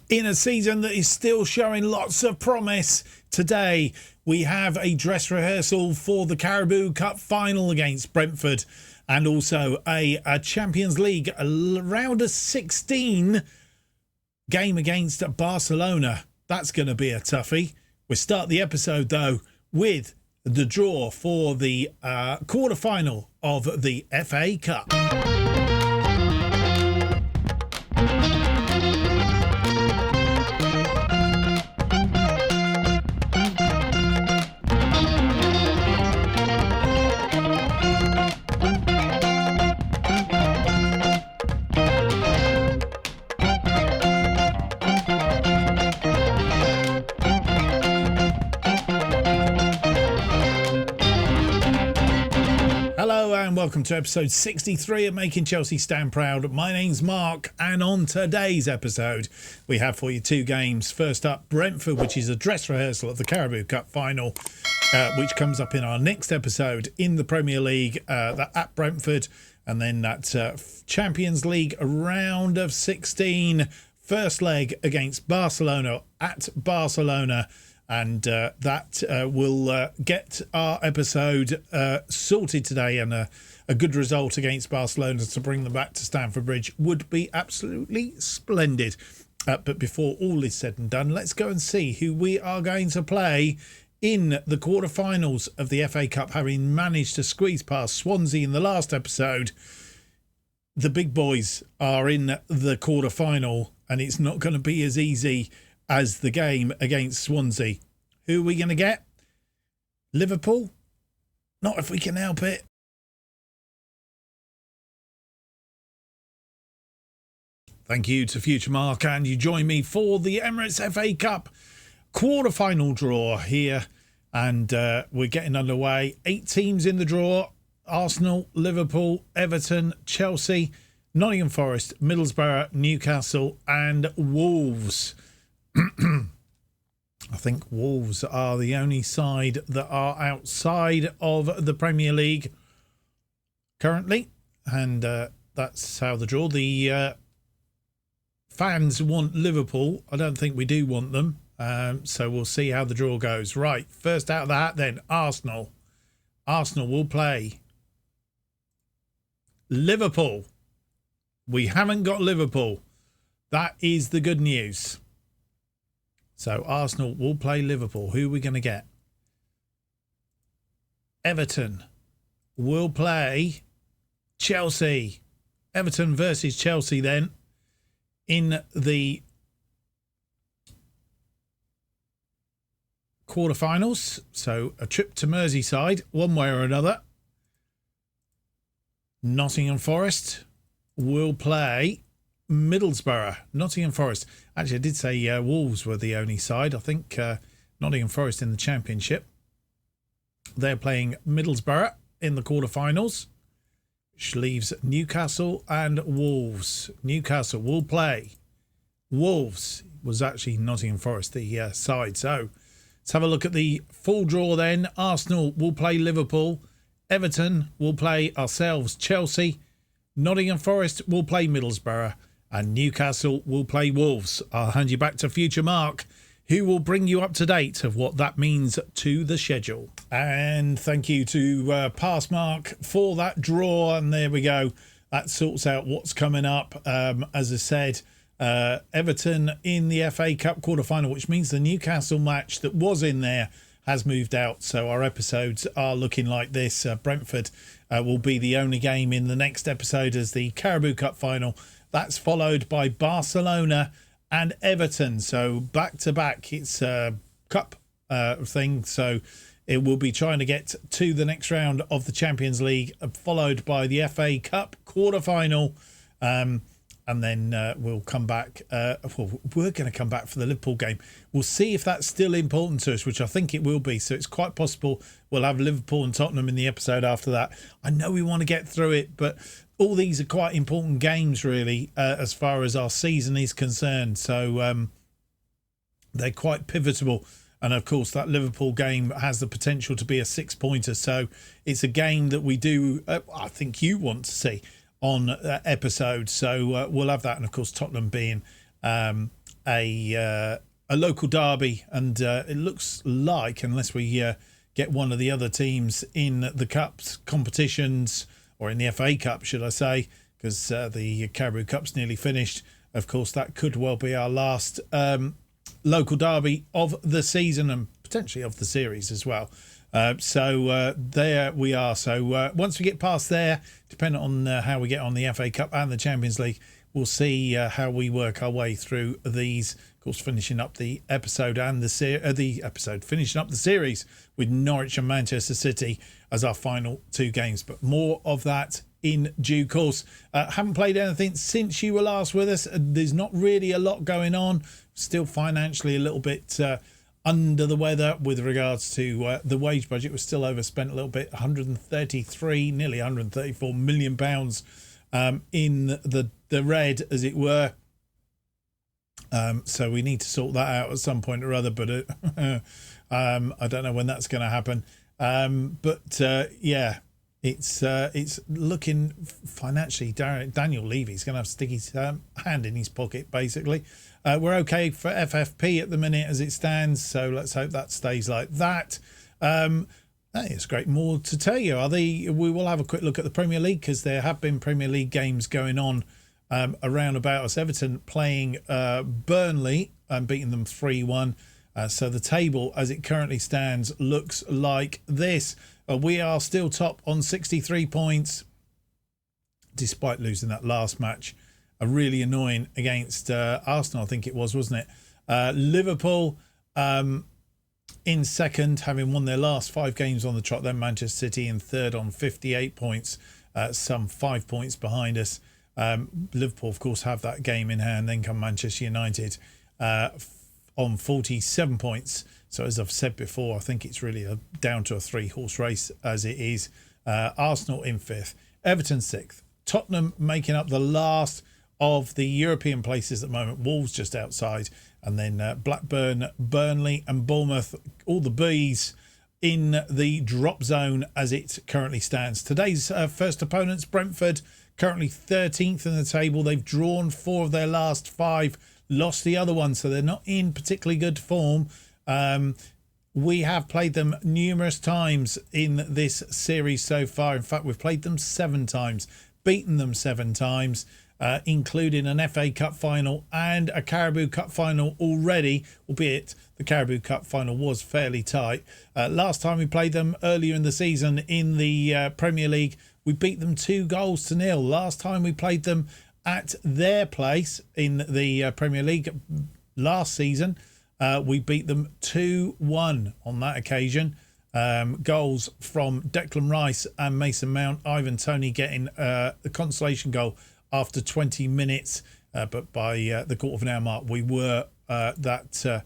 in a season that is still showing lots of promise. Today we have a dress rehearsal for the Carabao Cup final against Brentford, and also a Champions League round of 16 game against Barcelona. That's going to be a toughie. We'll start the episode though with the draw for the quarter-final of the FA Cup. Welcome to episode 63 of Making Chelsea Stand Proud. My name's Mark, and on today's episode we have for you two games. First up, Brentford, which is a dress rehearsal of the Carabao Cup final, which comes up in our next episode in the Premier League, at Brentford, and then that Champions League round of 16 first leg against Barcelona at Barcelona. And that will get our episode sorted today, and a good result against Barcelona to bring them back to Stamford Bridge would be absolutely splendid. But before all is said and done, let's go and see who we are going to play in the quarterfinals of the FA Cup, having managed to squeeze past Swansea in the last episode. The big boys are in the quarterfinal, and it's not going to be as easy as the game against Swansea. Who are we going to get? Liverpool? Not if we can help it. Thank you to Future Mark, and you join me for the Emirates FA Cup quarter-final draw here, and we're getting underway. 8 teams in the draw: Arsenal, Liverpool, Everton, Chelsea, Nottingham Forest, Middlesbrough, Newcastle and Wolves. I think Wolves are the only side that are outside of the Premier League currently, and that's how the draw. The fans want Liverpool. I don't think we do want them, so we'll see how the draw goes. Right, first out of the hat then, Arsenal. Arsenal will play Liverpool. We haven't got Liverpool. That is the good news. So Arsenal will play Liverpool. Who are we going to get? Everton will play Chelsea. Everton versus Chelsea then in the quarterfinals. So a trip to Merseyside one way or another. Nottingham Forest will play Middlesbrough. Nottingham Forest. Actually, I did say Wolves were the only side. I think Nottingham Forest in the Championship. They're playing Middlesbrough in the quarterfinals, which leaves Newcastle and Wolves. Newcastle will play Wolves. It was actually Nottingham Forest, the side. So let's have a look at the full draw then. Arsenal will play Liverpool. Everton will play ourselves, Chelsea. Nottingham Forest will play Middlesbrough, and Newcastle will play Wolves. I'll hand you back to Future Mark, who will bring you up to date of what that means to the schedule. And thank you to Past Mark for that draw. And there we go. That sorts out what's coming up. As I said, Everton in the FA Cup quarterfinal, which means the Newcastle match that was in there has moved out. So our episodes are looking like this. Brentford will be the only game in the next episode as the Carabao Cup final. That's followed by Barcelona and Everton. So back to back, it's a cup thing. So it will be trying to get to the next round of the Champions League, followed by the FA Cup quarter-final. And then we'll come back. We're going to come back for the Liverpool game. We'll see if that's still important to us, which I think it will be. So it's quite possible we'll have Liverpool and Tottenham in the episode after that. I know we want to get through it, but all these are quite important games, really, as far as our season is concerned. So they're quite pivotal. And, of course, that Liverpool game has the potential to be a 6-pointer. So it's a game that we do, I think you want to see on episode. So we'll have that. And, of course, Tottenham being a local derby, and it looks like, unless we get one of the other teams in the Cups competitions, or in the FA Cup, should I say, because the Carabao Cup's nearly finished. Of course, that could well be our last local derby of the season, and potentially of the series as well. So there we are. So once we get past there, depending on how we get on the FA Cup and the Champions League, we'll see how we work our way through these. Of course, finishing up the episode and finishing up the series with Norwich and Manchester City as our final two games. But more of that in due course. Haven't played anything since you were last with us. There's not really a lot going on. Still financially a little bit under the weather with regards to the wage budget. Was still overspent a little bit. 133, nearly 134 million pounds in the red, as it were. So we need to sort that out at some point or other, but I don't know when that's going to happen. Yeah, it's looking financially. Daniel Levy's going to have to stick his hand in his pocket, basically. We're okay for FFP at the minute as it stands, so let's hope that stays like that. It's great. More to tell you. We will have a quick look at the Premier League, because there have been Premier League games going on around about us. Everton playing Burnley and beating them 3-1. So the table as it currently stands looks like this. We are still top on 63 points, despite losing that last match. Really annoying against Arsenal, I think it was, wasn't it? Liverpool in second, having won their last 5 games on the trot. Then Manchester City in third on 58 points, some 5 points behind us. Liverpool, of course, have that game in hand. Then come Manchester United on 47 points. So as I've said before, I think it's really down to a 3-horse race as it is. Arsenal in 5th, Everton 6th, Tottenham making up the last of the European places at the moment. Wolves just outside, and then Blackburn, Burnley and Bournemouth, all the Bs in the drop zone as it currently stands. Today's first opponents, Brentford, currently 13th in the table. They've drawn 4 of their last 5, lost the other one, so they're not in particularly good form. We have played them numerous times in this series so far. In fact, we've played them 7 times, beaten them 7 times, including an FA Cup final and a Carabao Cup final already, albeit the Carabao Cup final was fairly tight. Last time we played them earlier in the season in the Premier League, we beat them 2-0. Last time we played them at their place in the Premier League last season, we beat them 2-1 on that occasion. Goals from Declan Rice and Mason Mount. Ivan Toney getting the consolation goal after 20 minutes. But by the quarter of an hour mark, we were that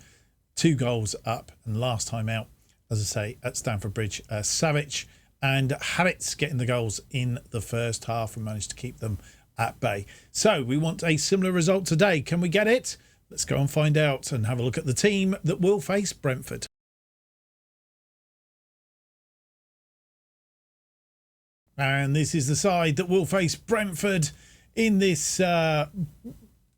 2 goals up. And last time out, as I say, at Stamford Bridge, Savic and Havertz getting the goals in the first half and managed to keep them at bay. So we want a similar result today. Can we get it? Let's go and find out and have a look at the team that will face Brentford. And this is the side that will face Brentford in this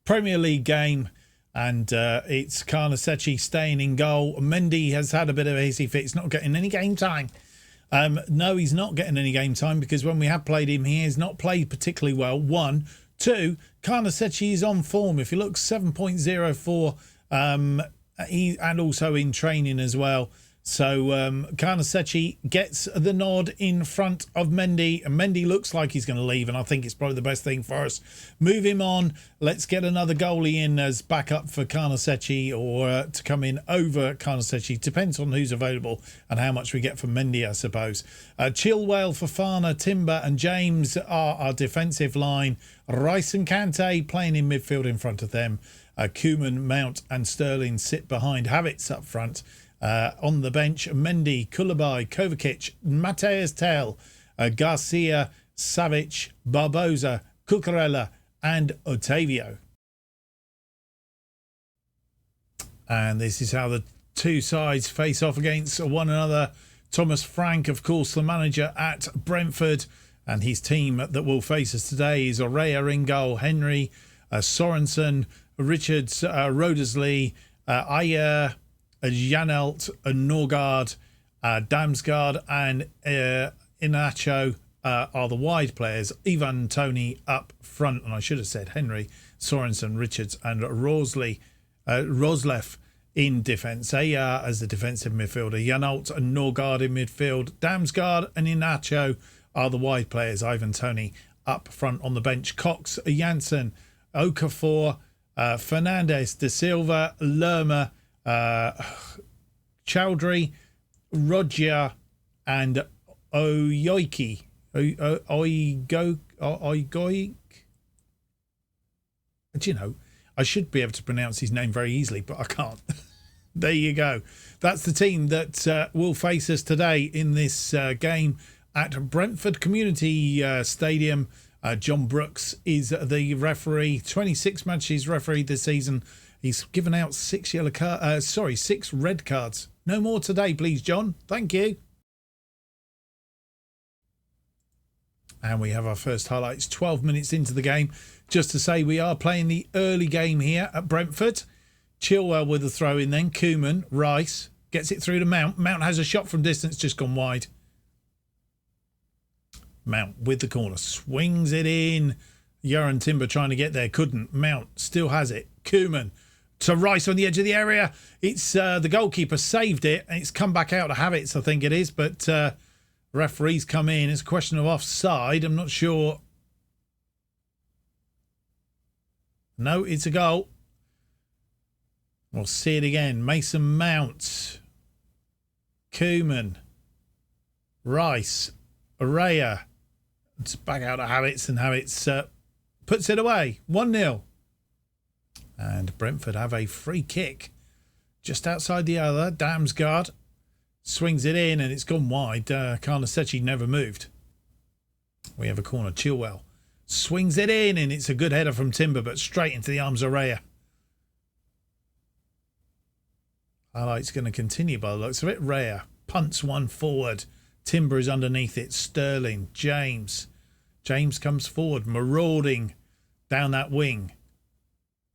Premier League game. And it's Carnesecchi staying in goal. Mendy has had a bit of a hissy fit. He's not getting any game time. No, he's not getting any game time, because when we have played him, he has not played particularly well. 1, 2, Carnesecchi is on form. If you look, 7.04, and also in training as well. So Carnesecchi gets the nod in front of Mendy, and Mendy looks like he's going to leave, and I think it's probably the best thing for us. Move him on. Let's get another goalie in as backup for Carnesecchi, or to come in over Carnesecchi. Depends on who's available and how much we get from Mendy, I suppose. Chilwell, Fofana, Timber and James are our defensive line. Rice and Kante playing in midfield in front of them. Koeman, Mount and Sterling sit behind Havertz up front. On the bench, Mendy, Koulibaly, Kovacic, Mateus Tel, Garcia, Savic, Barbosa, Cucurella and Otavio. And this is how the two sides face off against one another. Thomas Frank, of course, the manager at Brentford, and his team that will face us today is Aurea in goal, Henry, Sorensen, Richards, Rodersley, Ayer, Janelt, Norgard, Damsgaard and Inacho are the wide players. Ivan Toney up front, and I should have said Henry, Sorensen, Richards and Roslev in defence. Ayer as the defensive midfielder. Janelt and Norgard in midfield. Damsgaard and Inacho are the wide players. Ivan Toney up front on the bench. Cox, Janssen, Okafor, Fernandez, De Silva, Lerma, Chowdhury, Roger and Oyoiki. Oigoik. Do you know, I should be able to pronounce his name very easily, but I can't. There you go. That's the team that will face us today in this game at Brentford Community Stadium. John Brooks is the referee. 26 matches refereed this season. He's given out 6 red cards. No more today, please, John. Thank you. And we have our first highlights 12 minutes into the game. Just to say we are playing the early game here at Brentford. Chilwell with a throw in then. Koeman, Rice, gets it through to Mount. Mount has a shot from distance, just gone wide. Mount with the corner, swings it in. Joran Timber trying to get there, couldn't. Mount still has it. Koeman to Rice on the edge of the area. It's the goalkeeper saved it, and it's come back out to Havertz, I think it is, but referees come in. It's a question of offside. I'm not sure. No, it's a goal. We'll see it again. Mason Mount, Koeman, Rice, Araya. It's back out to Havertz, and Havertz puts it away. 1-0. And Brentford have a free kick just outside the other. Damsgaard swings it in, and it's gone wide. Karnasechi never moved. We have a corner. Chilwell swings it in, and it's a good header from Timber, but straight into the arms of Raya. Highlight's going to continue by the looks of it. Raya punts one forward. Timber is underneath it. Sterling, James. James comes forward, marauding down that wing.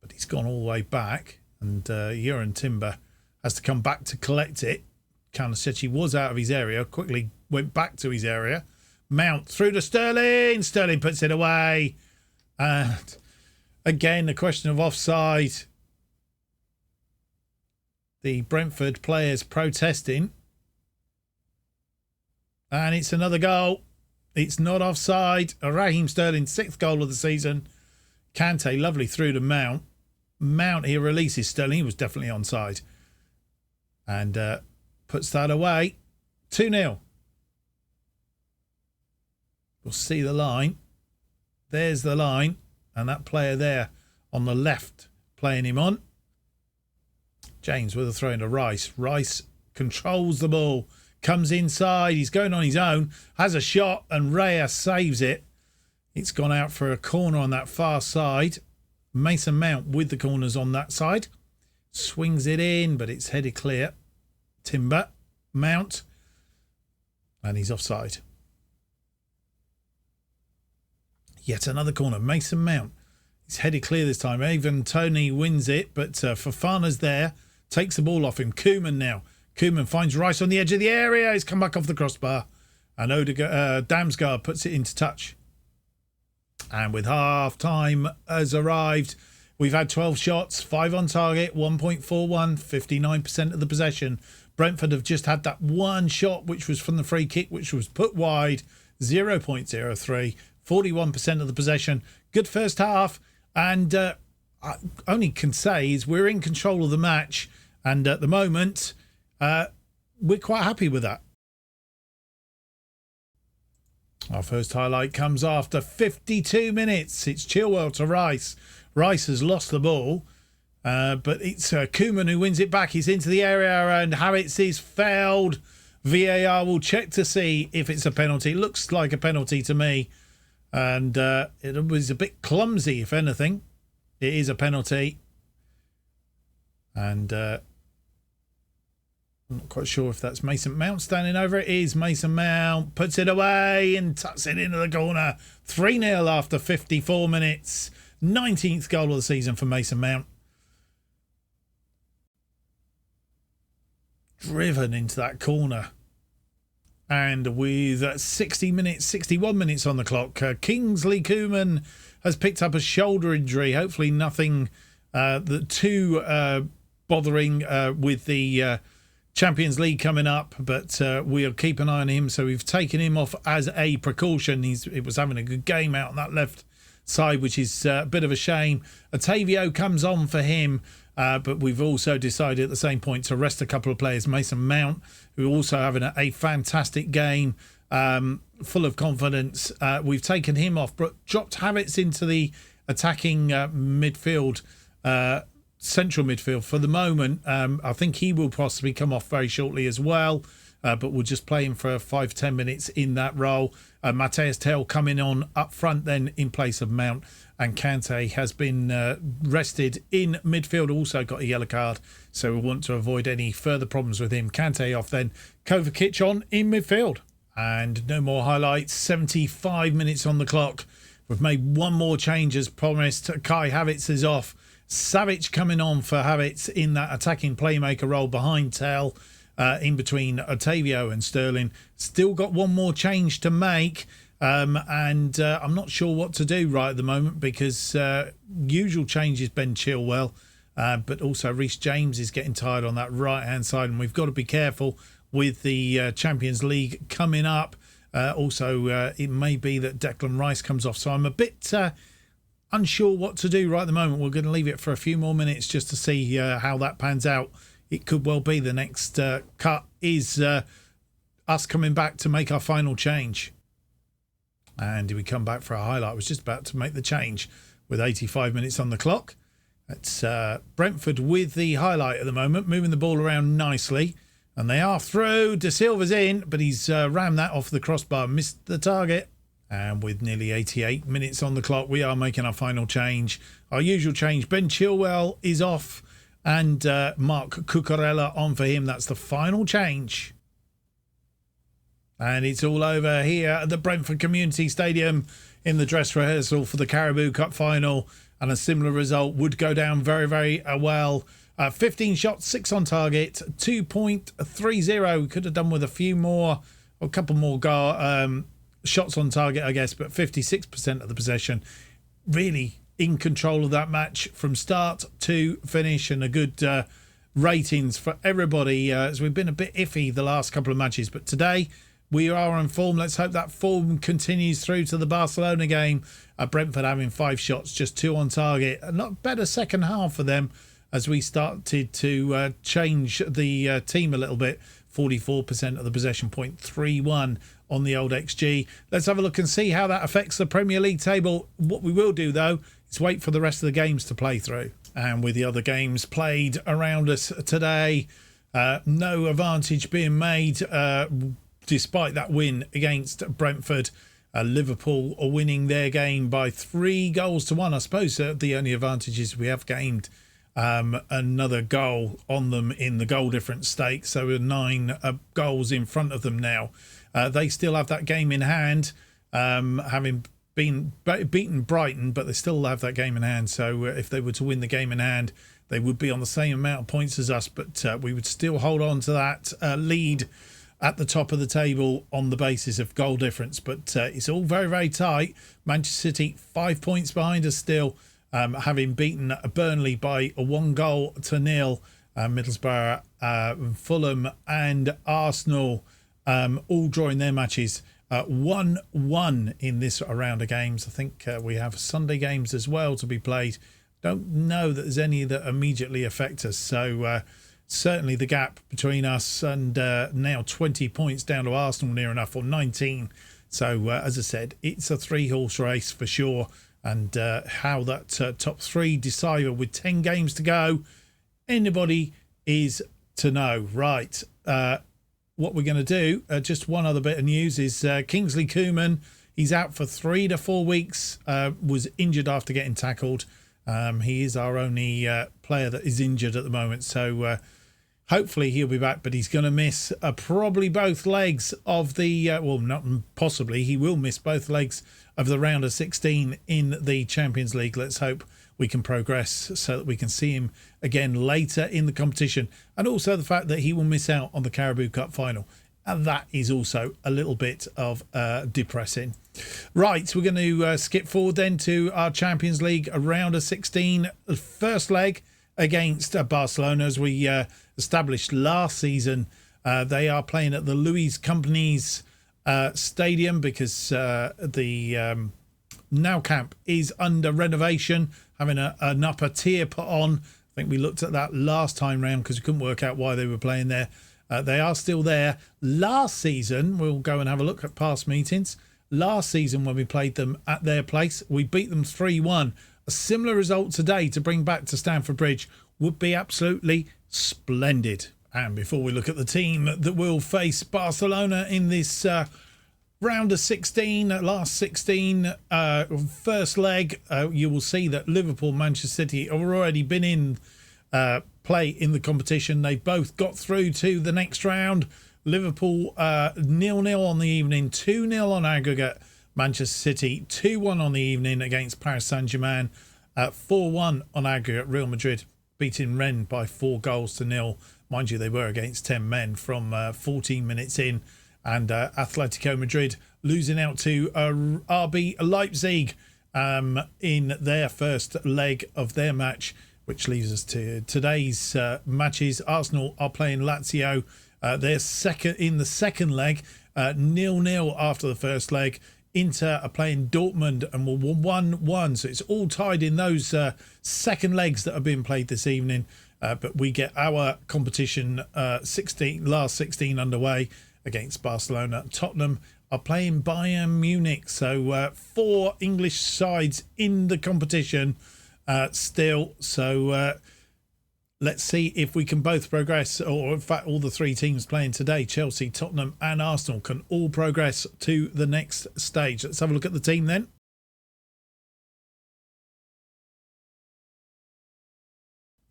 But he's gone all the way back, and Joran Timber has to come back to collect it. Karnasechi was out of his area, quickly went back to his area. Mount through to Sterling. Sterling puts it away. And again, the question of offside. The Brentford players protesting. And it's another goal. It's not offside. Raheem Sterling, 6th goal of the season. Kante, lovely through to Mount. Mount here releases Sterling. He was definitely onside. And puts that away. 2-0. We'll see the line. There's the line. And that player there on the left playing him on. James with a throw into Rice. Rice controls the ball. Comes inside. He's going on his own. Has a shot and Raya saves it. It's gone out for a corner on that far side. Mason Mount with the corners on that side. Swings it in, but it's headed clear. Timber, Mount. And he's offside. Yet another corner. Mason Mount. He's headed clear this time. Ivan Toney wins it, but Fofana's there. Takes the ball off him. Koeman now. Koeman finds Rice on the edge of the area. He's come back off the crossbar. And Damsgaard puts it into touch. And with half time has arrived, we've had 12 shots, 5 on target, 1.41, 59% of the possession. Brentford have just had that one shot, which was from the free kick, which was put wide, 0.03, 41% of the possession. Good first half. And I only can say is we're in control of the match. And at the moment, we're quite happy with that. Our first highlight comes after 52 minutes. It's Chilwell to Rice. Rice has lost the ball, but it's Koeman who wins it back. He's into the area and Havertz is fouled. VAR will check to see if it's a penalty. It looks like a penalty to me. And it was a bit clumsy, if anything. It is a penalty. And I'm not quite sure if that's Mason Mount standing over it. It is Mason Mount. Puts it away and tucks it into the corner. 3-0 after 54 minutes. 19th goal of the season for Mason Mount. Driven into that corner. And with 61 minutes on the clock, Kingsley Coman has picked up a shoulder injury. Hopefully nothing too bothering with the Champions League coming up, but we'll keep an eye on him. So we've taken him off as a precaution. It was having a good game out on that left side, which is a bit of a shame. Otavio comes on for him. But we've also decided at the same point to rest a couple of players. Mason Mount, who are also having a fantastic game, full of confidence. We've taken him off, but dropped Havertz into the attacking midfield, central midfield for the moment. I think he will possibly come off very shortly as well. But we'll just play him for 5-10 minutes in that role. Matthias Tell coming on up front then in place of Mount. And Kante has been rested in midfield, also got a yellow card. So we want to avoid any further problems with him. Kante off then, Kovacic on in midfield. And no more highlights, 75 minutes on the clock. We've made one more change as promised. Kai Havertz is off. Savic coming on for Havertz in that attacking playmaker role behind Tell. In between Otavio and Sterling. Still got one more change to make. And I'm not sure what to do right at the moment because usual change is Ben Chilwell. But also Reece James is getting tired on that right-hand side. And we've got to be careful with the Champions League coming up. Also, it may be that Declan Rice comes off. So I'm a bit unsure what to do right at the moment. We're going to leave it for a few more minutes just to see how that pans out. It could well be the next cut is us coming back to make our final change. And we come back for a highlight. I was just about to make the change with 85 minutes on the clock. It's Brentford with the highlight at the moment, moving the ball around nicely. And they are through. De Silva's in, but he's rammed that off the crossbar, missed the target. And with nearly 88 minutes on the clock, we are making our final change. Our usual change, Ben Chilwell is off. And Mark Cucurella on for him. That's the final change. And it's all over here at the Brentford Community Stadium in the dress rehearsal for the Carabao Cup final. And a similar result would go down very, very well. 15 shots, 6 on target, 2.30. We could have done with a few more, or a couple more shots on target, I guess. But 56% of the possession. Really in control of that match from start to finish, and a good ratings for everybody as we've been a bit iffy the last couple of matches, but today we are on form. Let's hope that form continues through to the Barcelona game. Brentford having 5 shots, just 2 on target. A lot better second half for them as we started to change the team a little bit. 44% of the possession, 0.31 on the old XG. Let's have a look and see how that affects the Premier League table. What we will do though is wait for the rest of the games to play through. And with the other games played around us today, no advantage being made despite that win against Brentford. Liverpool are winning their game by 3-1. I suppose the only advantages we have gained another goal on them in the goal difference stakes. So we're 9 goals in front of them now. They still have that game in hand, having been beaten Brighton, but they still have that game in hand. So if they were to win the game in hand, they would be on the same amount of points as us, but we would still hold on to that lead at the top of the table on the basis of goal difference. But it's all very, very tight. Manchester City 5 points behind us still, having beaten Burnley by 1-0. Middlesbrough, Fulham and Arsenal all drawing their matches 1-1 in this round of games. I think we have Sunday games as well to be played. Don't know that there's any that immediately affect us. So certainly the gap between us and now 20 points down to Arsenal near enough, or 19. So as I said, it's a 3-horse race for sure. And how that top 3 decide with 10 games to go, anybody is to know. Right. What we're going to do, just one other bit of news, is Kingsley Coman. He's out for 3 to 4 weeks, was injured after getting tackled. He is our only player that is injured at the moment. So Hopefully he'll be back, but he's going to miss probably both legs of the, well, not possibly, he will miss both legs of the round of 16 in the Champions League. Let's hope we can progress so that we can see him again later in the competition. And also the fact that he will miss out on the Carabao Cup final. And that is also a little bit of depressing. Right, we're going to skip forward then to our Champions League round of 16. First leg against Barcelona, as we established last season. They are playing at the Louis Company's stadium because the Nou Camp is under renovation, having an upper tier put on. I think we looked at that last time round because we couldn't work out why they were playing there. They are still there. Last season, we'll go and have a look at past meetings. Last season, when we played them at their place, we beat them 3-1. A similar result today to bring back to Stamford Bridge would be absolutely splendid. And before we look at the team that will face Barcelona in this round of 16, last 16, first leg, you will see that Liverpool, Manchester City have already been in play in the competition. They both got through to the next round. Liverpool 0-0 on the evening, 2-0 on aggregate. Manchester City 2-1 on the evening against Paris Saint-Germain, 4-1 on aggregate. Real Madrid beating Rennes by 4-0. Mind you, they were against 10 men from 14 minutes in. And Atletico Madrid losing out to RB Leipzig in their first leg of their match, which leaves us to today's matches. Arsenal are playing Lazio. They're second in the second leg, 0-0 after the first leg. Inter are playing Dortmund and will 1-1. So it's all tied in those second legs that have been played this evening. But we get our competition last 16 underway against Barcelona. Tottenham are playing Bayern Munich. So 4 English sides in the competition still. So let's see if we can both progress, or in fact all the 3 teams playing today, Chelsea, Tottenham and Arsenal, can all progress to the next stage. Let's have a look at the team then.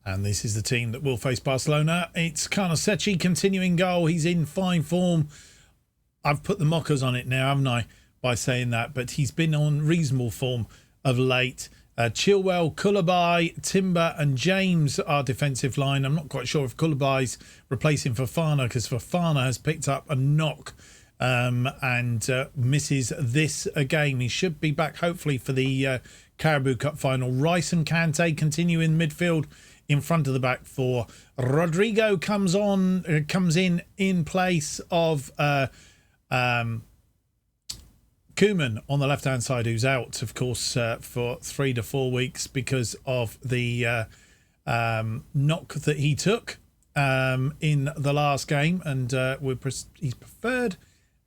And this is the team that will face Barcelona. It's Carnesecchi continuing goal. He's in fine form. I've put the mockers on it now, haven't I, by saying that, but he's been on reasonable form of late. Chilwell, Koulibaly, Timber and James are defensive line. I'm not quite sure if Koulibaly's replacing Fofana, because Fofana has picked up a knock and misses this game. He should be back hopefully for the Carabao Cup final. Rice and Kante continue in midfield in front of the back four. Rodrigo comes in place of Koeman on the left-hand side, who's out, of course, for 3 to 4 weeks because of the knock that he took in the last game, and he's preferred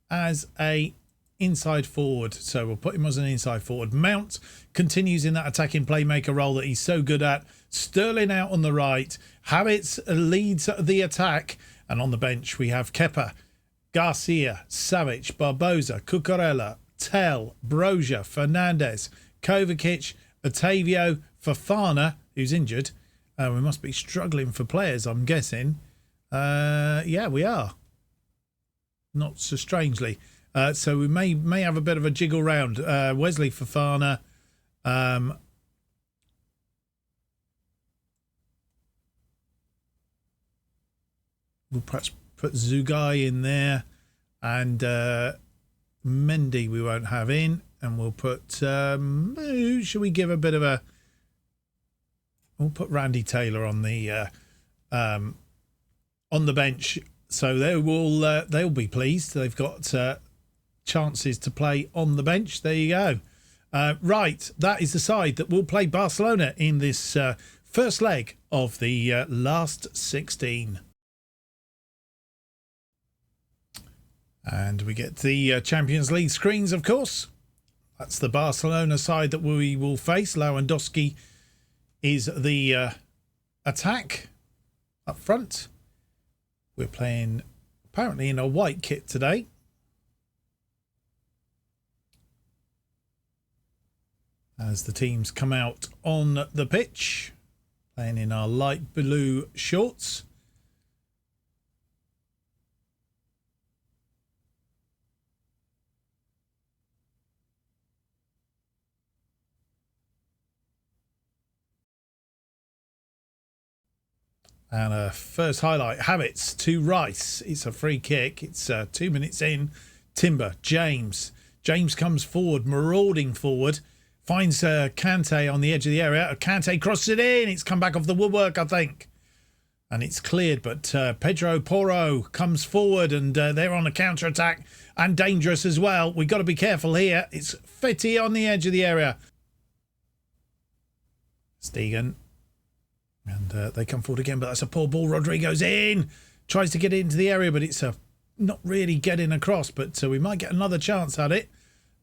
as a inside forward, so we'll put him as an inside forward. Mount continues in that attacking playmaker role that he's so good at. Sterling out on the right. Havertz leads the attack, and on the bench we have Kepa, Garcia, Savic, Barbosa, Cucurella, Tell, Broja, Fernandes, Kovacic, Otavio, Fofana, who's injured. We must be struggling for players, I'm guessing. Yeah, we are. Not so strangely. So we may have a bit of a jiggle round. Wesley Fofana. We'll perhaps put Zugai in there. And Mendy we won't have in. And we'll put... should we give a bit of a... We'll put Randy Taylor on the bench. So they'll be pleased. They've got chances to play on the bench. There you go. Right, that is the side that will play Barcelona in this first leg of the last 16. And we get the Champions League screens, of course. That's the Barcelona side that we will face. Lewandowski is the attack up front. We're playing apparently in a white kit today. As the teams come out on the pitch, playing in our light blue shorts. And a first highlight, Habits to Rice. It's a free kick. It's 2 minutes in. Timber, James. James comes forward, marauding forward. Finds Kante on the edge of the area. Kante crosses it in. It's come back off the woodwork, I think. And it's cleared. But Pedro Porro comes forward and they're on a counter-attack and dangerous as well. We've got to be careful here. It's Fitty on the edge of the area. Stegen. And they come forward again, but that's a poor ball. Rodrigo's in. Tries to get into the area, but it's not really getting across. But we might get another chance at it.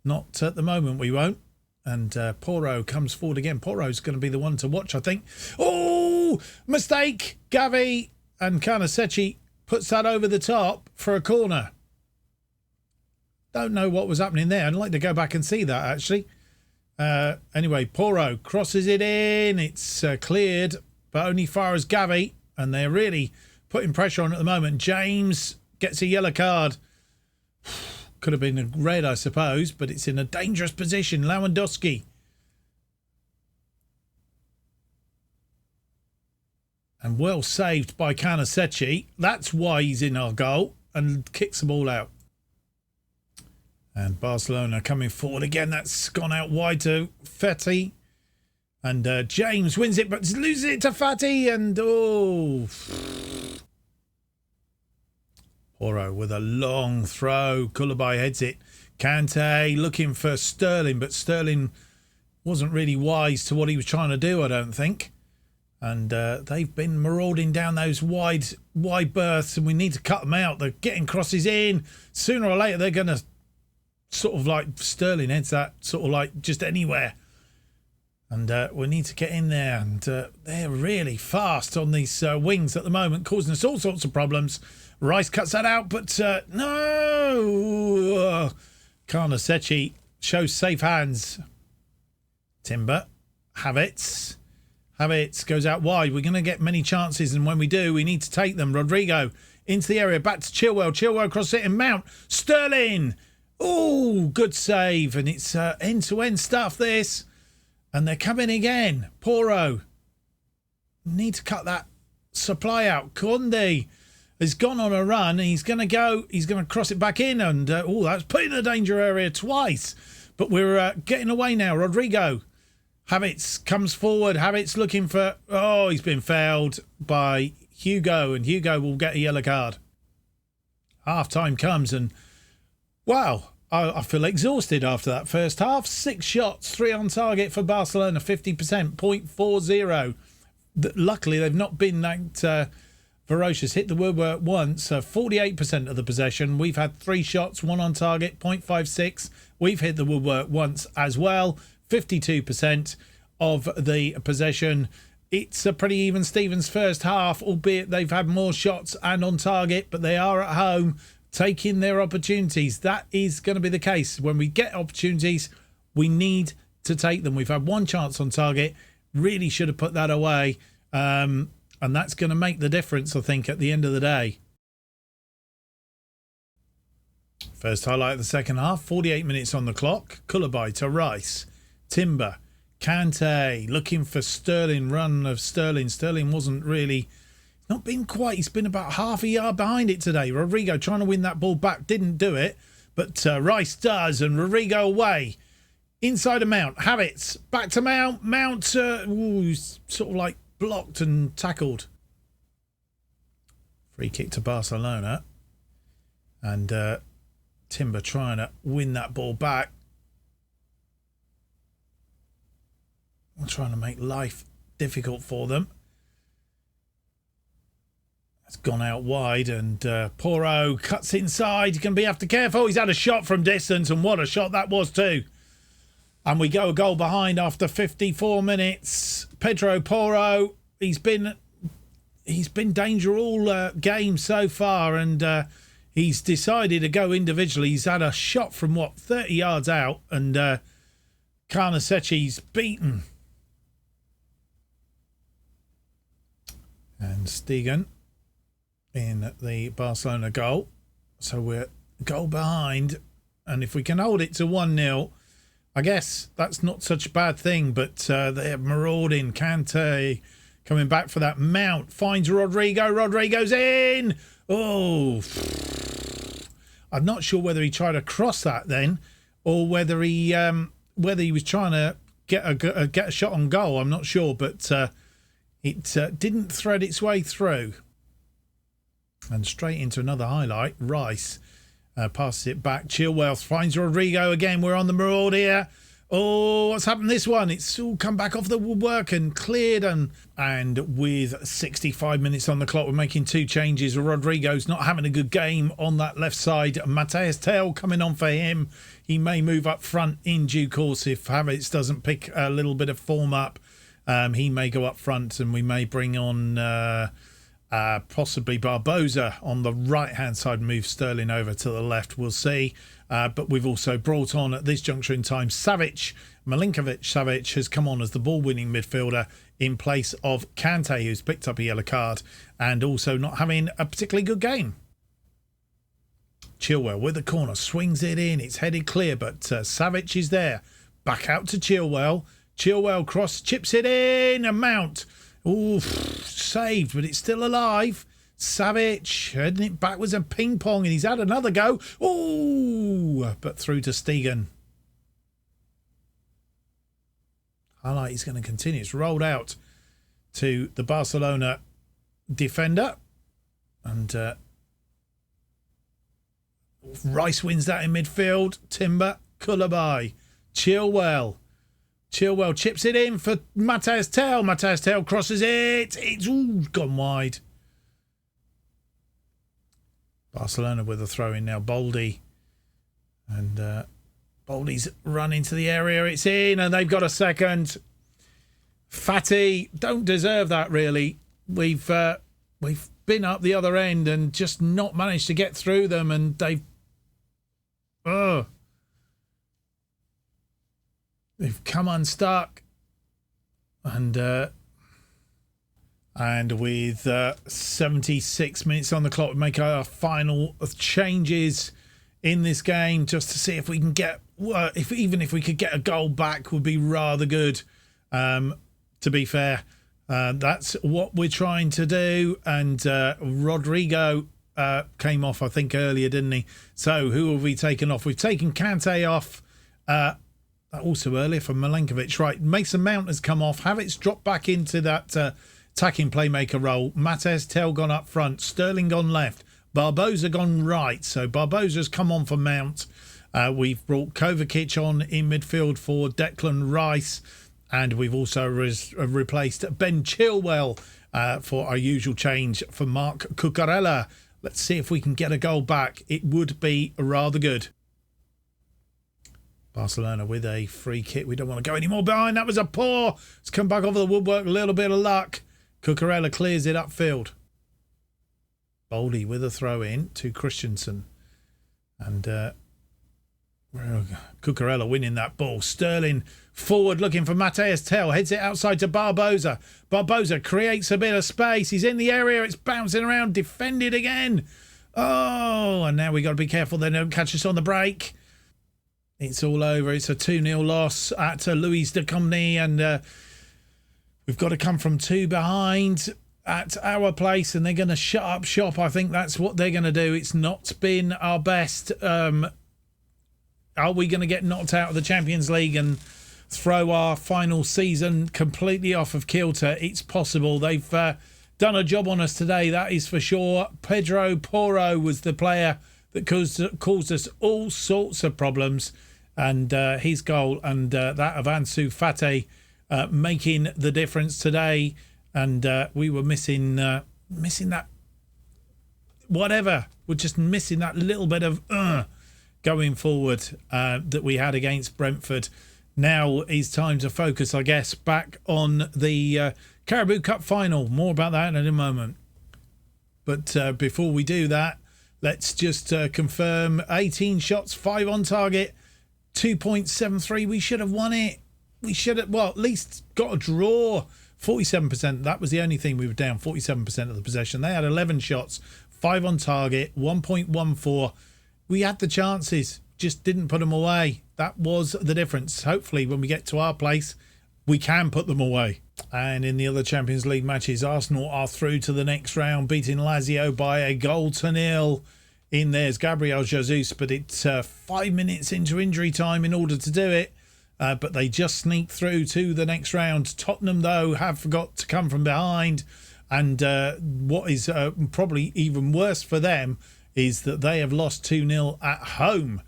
Not at the moment, we won't. And Porro comes forward again. Porro's going to be the one to watch, I think. Oh, mistake. Gavi and Carnasecchi puts that over the top for a corner. Don't know what was happening there. I'd like to go back and see that, actually. Anyway, Porro crosses it in. It's cleared, but only far as Gavi. And they're really putting pressure on at the moment. James gets a yellow card. Could have been a red, I suppose, but it's in a dangerous position. Lewandowski. And well saved by Carnasecchi. That's why he's in our goal and kicks the ball out. And Barcelona coming forward again. That's gone out wide to Fetty. And James wins it, but loses it to Fati. And Porro with a long throw. Koulibaly heads it. Kante looking for Sterling, but Sterling wasn't really wise to what he was trying to do, I don't think. And they've been marauding down those wide berths, and we need to cut them out. They're getting crosses in. Sooner or later, they're going to sort of like Sterling heads that sort of like just anywhere. And we need to get in there. And they're really fast on these wings at the moment, causing us all sorts of problems. Rice cuts that out, but no! Carnasecchi shows safe hands. Timber. Havertz goes out wide. We're going to get many chances, and when we do, we need to take them. Rodrigo into the area. Back to Chilwell. Chilwell cross it and Mount. Sterling! Oh, good save. And it's end-to-end stuff, this. And they're coming again. Porro. Need to cut that supply out. Conde has gone on a run. He's going to cross it back in. And, that's put in a danger area twice. But we're getting away now. Rodrigo. Havertz comes forward. Havertz looking for... Oh, he's been fouled by Hugo. And Hugo will get a yellow card. Half-time comes and... Wow. I feel exhausted after that first half. 6 shots, 3 on target for Barcelona, 50%, 0.40. Luckily, they've not been that ferocious. Hit the woodwork once, 48% of the possession. We've had 3 shots, 1 on target, 0.56. We've hit the woodwork once as well, 52% of the possession. It's a pretty even Stevens first half, albeit they've had more shots and on target, but they are at home, taking their opportunities. That is going to be the case. When we get opportunities, we need to take them. We've had 1 chance on target. Really should have put that away. And that's going to make the difference, I think, at the end of the day. First highlight of the second half. 48 minutes on the clock. Koulibaly to Rice. Timber. Kante looking for Sterling. Run of Sterling. Sterling wasn't really... Not been quite. He's been about half a yard behind it today. Rodrigo trying to win that ball back. Didn't do it. But Rice does. And Rodrigo away. Inside of Mount. Havertz. Back to Mount. Mount sort of like blocked and tackled. Free kick to Barcelona. And Timber trying to win that ball back. Trying to make life difficult for them. It's gone out wide, and Porro cuts inside. He's going to be after careful. He's had a shot from distance, and what a shot that was too. And we go a goal behind after 54 minutes. Pedro Porro, he's been danger all game so far, and he's decided to go individually. He's had a shot from 30 yards out, and Carnasecchi's beaten. And Stegen in the Barcelona goal. So we're goal behind. And if we can hold it to 1-0, I guess that's not such a bad thing. But they're marauding. Kante Coming back for that Mount. Finds Rodrigo. Rodrigo's in. Oh. I'm not sure whether he tried to cross that then or whether he was trying to get a shot on goal. I'm not sure, but it didn't thread its way through. And straight into another highlight. Rice passes it back. Chilwell finds Rodrigo again. We're on the maraud here. Oh, what's happened this one? It's all come back off the woodwork and cleared. And with 65 minutes on the clock, we're making 2 changes. Rodrigo's not having a good game on that left side. Matthias Tell coming on for him. He may move up front in due course if Havertz doesn't pick a little bit of form up. He may go up front and we may bring on possibly Barbosa on the right-hand side, move Sterling over to the left. We'll see. But we've also brought on at this juncture in time Milinkovic-Savic has come on as the ball-winning midfielder in place of Kante, who's picked up a yellow card and also not having a particularly good game. Chilwell with the corner, swings it in. It's headed clear, but Savic is there. Back out to Chilwell. Chilwell cross, chips it in. A Mount. Ooh, saved, but it's still alive. Savic heading it backwards and ping pong, and he's had another go. Oh, but through to Stegen. Highlight is going to continue. It's rolled out to the Barcelona defender, and Rice wins that in midfield. Timber, Koulibaly, Chilwell chips it in for Matthias Tell. Matthias Tell crosses it. It's gone wide. Barcelona with a throw in now. Boldy. And Boldy's run into the area. It's in and they've got a second. Fatty don't deserve that really. We've been up the other end and just not managed to get through them, and they've come unstuck. And with 76 minutes on the clock, we make our final changes in this game just to see if we can get, even if we could get a goal back would be rather good, to be fair. That's what we're trying to do. And Rodrigo came off, I think, earlier, didn't he? So who have we taken off? We've taken Kante off. Also earlier from Milinkovic. Right, Mason Mount has come off. Havertz dropped back into that attacking playmaker role. Matthias Tell gone up front. Sterling gone left. Barbosa gone right. So Barbosa's come on for Mount. We've brought Kovacic on in midfield for Declan Rice. And we've also replaced Ben Chilwell for our usual change for Marc Cucurella. Let's see if we can get a goal back. It would be rather good. Barcelona with a free kick. We don't want to go any more behind. That was a paw. It's come back over the woodwork. A little bit of luck. Cucurella clears it upfield. Boldy with a throw in to Christensen. And Cucurella winning that ball. Sterling forward looking for Matthias Tell. Heads it outside to Barbosa. Barbosa creates a bit of space. He's in the area. It's bouncing around. Defended again. Oh, and now we got to be careful they don't catch us on the break. It's all over. It's a 2-0 loss at Luis de Comny, and we've got to come from 2 behind at our place, and they're going to shut up shop. I think that's what they're going to do. It's not been our best. Are we going to get knocked out of the Champions League and throw our final season completely off of kilter? It's possible. They've done a job on us today, that is for sure. Pedro Porro was the player that caused us all sorts of problems. And his goal and that of Ansu Fati making the difference today. And we were missing that whatever. We're just missing that little bit of going forward that we had against Brentford. Now it's time to focus, I guess, back on the Carabao Cup final. More about that in a moment. But before we do that, let's just confirm 18 shots, 5 on target. 2.73. We should have won it. We should have, well, at least got a draw. 47%. That was the only thing we were down. 47% of the possession. They had 11 shots, 5 on target, 1.14. We had the chances, just didn't put them away. That was the difference. Hopefully, when we get to our place, we can put them away. And in the other Champions League matches, Arsenal are through to the next round, beating Lazio by a 1-0. In there's Gabriel Jesus, but it's 5 minutes into injury time in order to do it. But they just sneak through to the next round. Tottenham, though, have forgot to come from behind. And what is probably even worse for them is that they have lost 2-0 at home.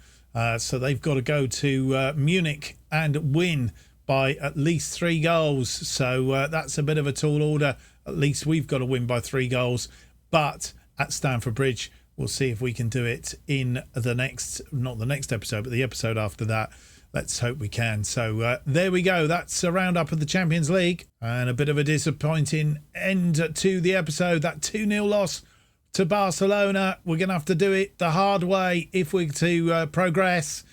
So they've got to go to Munich and win by at least 3 goals. So that's a bit of a tall order. At least we've got to win by 3 goals. But at Stamford Bridge, we'll see if we can do it in the next, not the next episode, but the episode after that. Let's hope we can. So there we go. That's a roundup of the Champions League. And a bit of a disappointing end to the episode. That 2-0 loss to Barcelona. We're going to have to do it the hard way if we're to progress.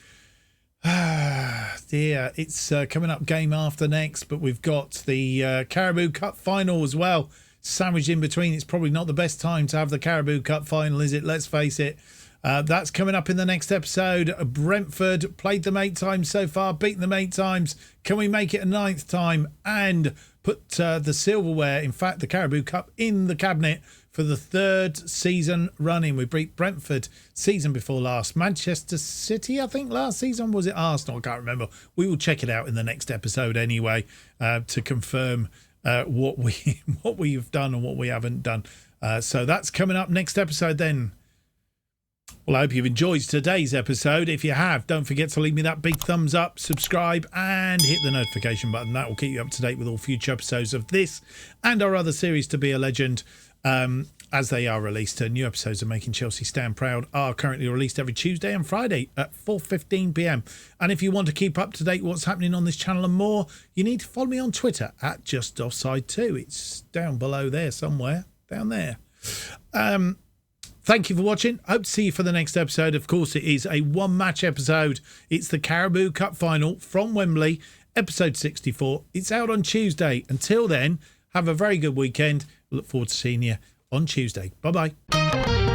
Dear, it's coming up game after next, but we've got the Carabao Cup final as well sandwiched in between. It's probably not the best time to have the Carabao Cup final, is it? Let's face it. That's coming up in the next episode. Brentford played them 8 times so far, beaten them 8 times. Can we make it a 9th time and put the silverware, in fact the Carabao Cup, in the cabinet for the 3rd season running? We beat Brentford season before last. Manchester City, I think, last season. Was it Arsenal? I can't remember. We will check it out in the next episode anyway to confirm what we've done and what we haven't done. So that's coming up next episode then. Well, I hope you've enjoyed today's episode. If you have, don't forget to leave me that big thumbs up, subscribe and hit the notification button. That will keep you up to date with all future episodes of this and our other series To Be a Legend as they are released. New episodes of Making Chelsea Stand Proud are currently released every Tuesday and Friday at 4:15 p.m. And if you want to keep up to date with what's happening on this channel and more, you need to follow me on Twitter at JustOffsideFM. It's down below there somewhere, down there. Thank you for watching. Hope to see you for the next episode. Of course, it is a 1-match episode. It's the Carabao Cup final from Wembley, episode 64. It's out on Tuesday. Until then, have a very good weekend. Look forward to seeing you on Tuesday. Bye-bye.